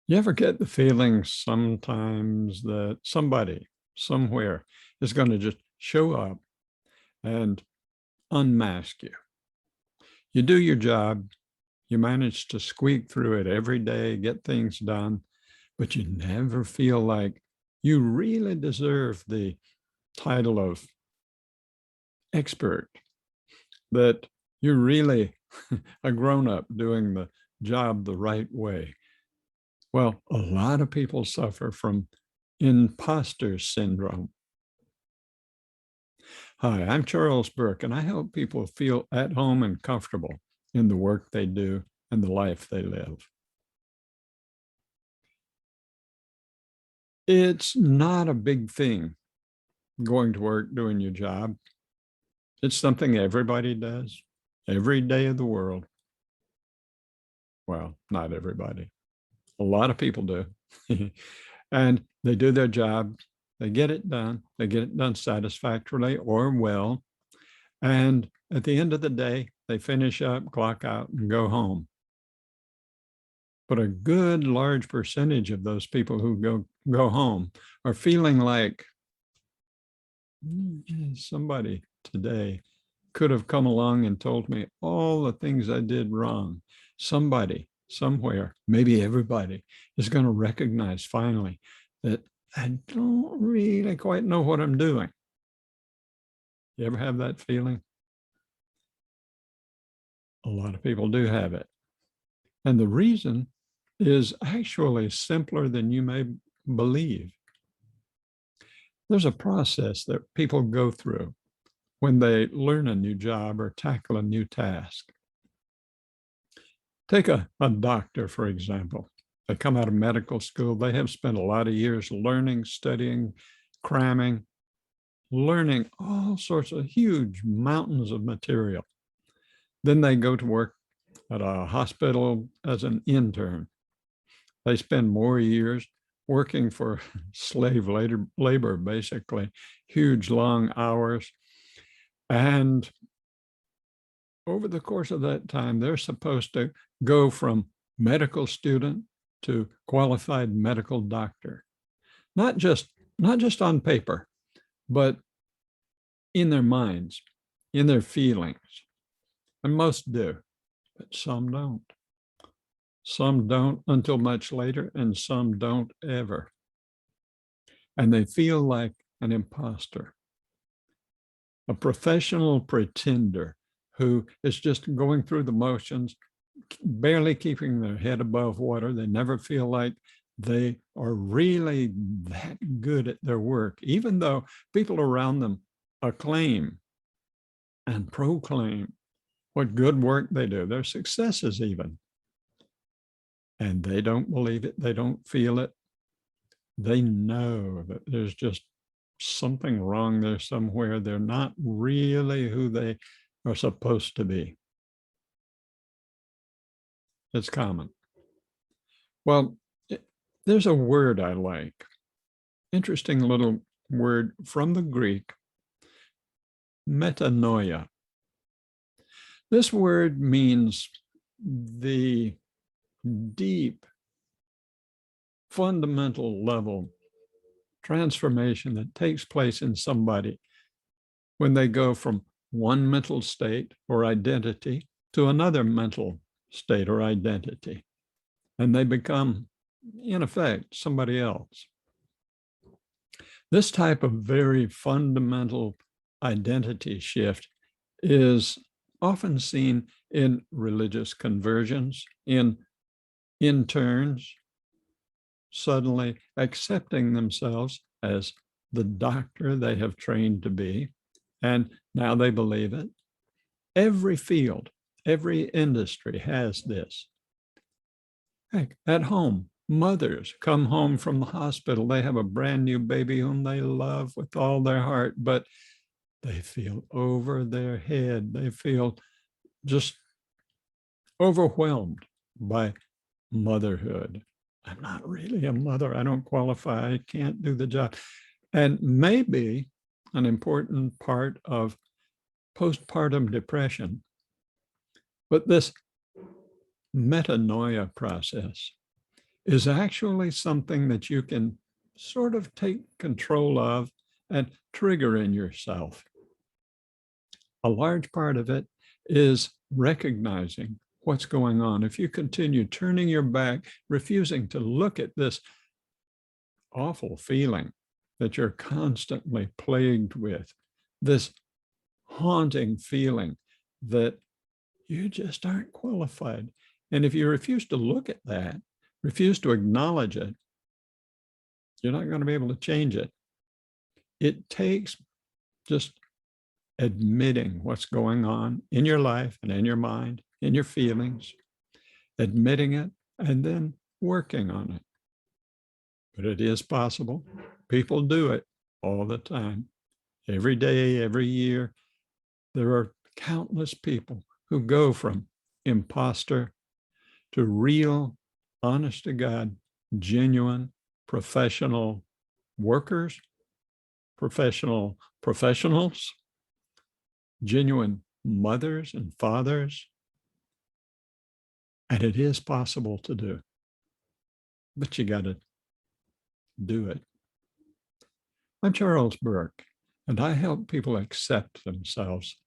You ever get the feeling sometimes that somebody somewhere is going to just show up and unmask you? You do your job, you manage to squeak through it every day, get things done, but you never feel like you really deserve the title of expert, that you're really a grown up doing the job the right way. Well, a lot of people suffer from imposter syndrome. Hi, I'm Charles Burke, and I help people feel at home and comfortable in the work they do and the life they live. It's not a big thing going to work, doing your job. It's something everybody does every day of the world. Well, not everybody. A lot of people do. And they do their job. They get it done. They get it done satisfactorily or well. And at the end of the day, they finish up, clock out, and go home. But a good large percentage of those people who go home are feeling like somebody today could have come along and told me all the things I did wrong. Somebody, somewhere, maybe everybody is going to recognize finally that I don't really quite know what I'm doing. You ever have that feeling? A lot of people do have it. And the reason is actually simpler than you may believe. There's a process that people go through when they learn a new job or tackle a new task. Take a doctor, for example. They come out of medical school. They have spent a lot of years learning, studying, cramming, learning all sorts of huge mountains of material. Then they go to work at a hospital as an intern. They spend more years working for slave labor, basically, huge long hours. And over the course of that time, they're supposed to go from medical student to qualified medical doctor. Not just on paper, but in their minds, in their feelings. And most do, but some don't. Some don't until much later, and some don't ever. And they feel like an imposter, a professional pretender who is just going through the motions, barely keeping their head above water. They never feel like they are really that good at their work, even though people around them acclaim and proclaim what good work they do, their successes even. And they don't believe it. They don't feel it. They know that there's just something wrong there somewhere. They're not really who they are supposed to be. It's common. Well, there's a word I like. Interesting little word from the Greek, metanoia. This word means the deep, fundamental level transformation that takes place in somebody when they go from one mental state or identity to another mental state or identity, and they become, in effect, somebody else. This type of very fundamental identity shift is often seen in religious conversions, in interns suddenly accepting themselves as the doctor they have trained to be, and now they believe it. Every field, every industry has this. Heck, at home, mothers come home from the hospital. They have a brand new baby whom they love with all their heart, but they feel over their head. They feel just overwhelmed by motherhood. I'm not really a mother. I don't qualify. I can't do the job. And maybe an important part of postpartum depression. But this metanoia process is actually something that you can sort of take control of and trigger in yourself. A large part of it is recognizing what's going on. If you continue turning your back, refusing to look at this awful feeling that you're constantly plagued with, this haunting feeling that you just aren't qualified. And if you refuse to look at that, refuse to acknowledge it, you're not going to be able to change it. It takes just admitting what's going on in your life and in your mind, in your feelings, admitting it, and then working on it. But it is possible. People do it all the time. Every day, every year, there are countless people who go from imposter to real, honest to God, genuine, professional workers, professionals, genuine mothers and fathers. And it is possible to do, but you got to do it. I'm Charles Burke, and I help people accept themselves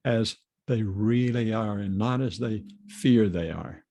as they really are and not as they fear they are.